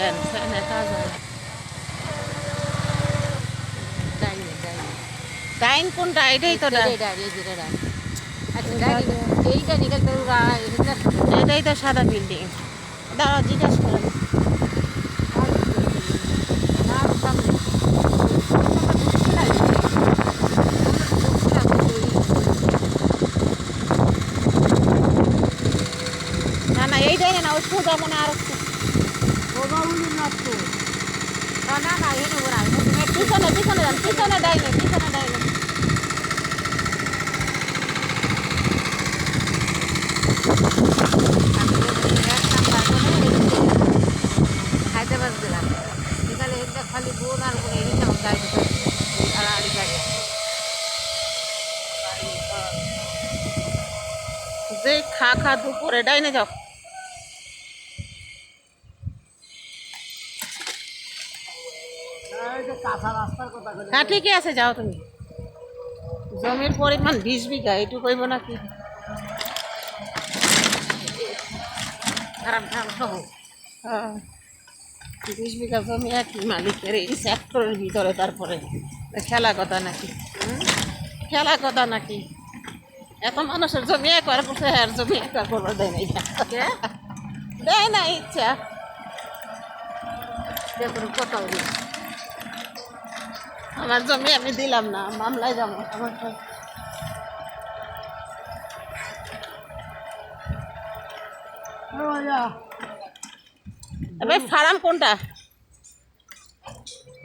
Fan ফ্যানে কাজ হয় না। ডাইন কোনটা? এটাই তো ডাইন। এটাই তো সাদা বিল্ডিং। দাঁড়াও জিজ্ঞাসা করেন। না না এই ডাইনে না, ওই সোজা মনে আর পিছনে পিছনে যান, পিছনে ডাইনে, পিছনে ডাইনে। হায়দ্রাবাদ গেলাম এখানে একটা খালি বোন আর বোন এই আমার গাড়ি আড়াআড়ি গাড়ি যে খা খা দুপুরে ডাইনে যাও। হ্যাঁ ঠিকই আছে, যাও তুমি। জমির পরিমাণ 20 বিঘা, এইটুকু কইব নাকি? হ্যাঁ 20 বিঘা জমি একই মালিকের, এই সেক্টরের ভিতরে। তারপরে খেলা কথা নাকি? খেলা কথা নাকি? এত মানুষের জমি একবার করছে, আর জমি একবার করবো দেয় না, দেয় না ইচ্ছা। দেখুন কত আমার জমি আমি দিলাম না, মামলায় যাবো। আমার এবার ফার্ম কোনটা?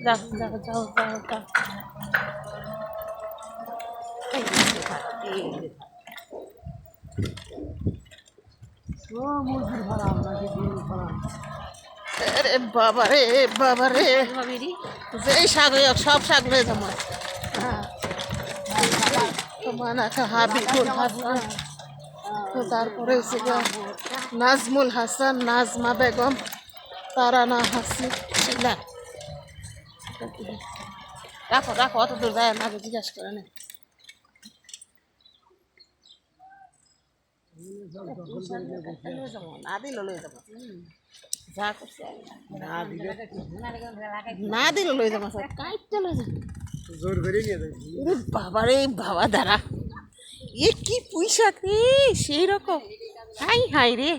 যাও যাও যাও যাও যাও। আরে বাবা রে বাবা রে, যেই শাক হোক সব শাক লয়ে যাবো। হাবিবুল হাসান, তারপরে নাজমুল হাসান, নাজমা বেগম, তারানা হাসিন, শিলা। রাখো রাখো, অত দূর যায় না, জিজ্ঞাসা করে না। না দিল লয়ে যাবো, যা করছে না দিল লয়ে যাবো, কাইটটা লয়ে যাবো। বাবা রে বাবা, দাঁড়া, এ কি পুঁইশাক রে, সেই রকম। হাই হাই রে,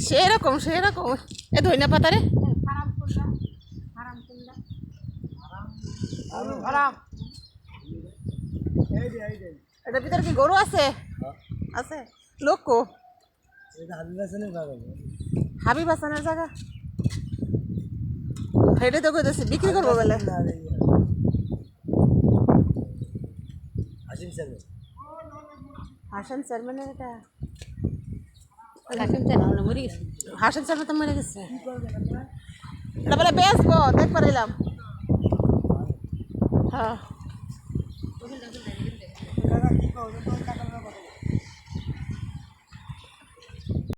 সেরকম সেরকম। এ ধনিয়া পাতা রে, এটার ভিতরে কি গরু আছে? আছে লোক? হাবিব হাসানের জায়গা, হেঁটে তো কইতেছি বিক্রি করবো বলে। হাসান চেয়ারম্যানের এটা, হাসান চেয়ারম্যান তো মরে গেছে। তারপরে বেচবো, দেখবার এলাম। হ্যাঁ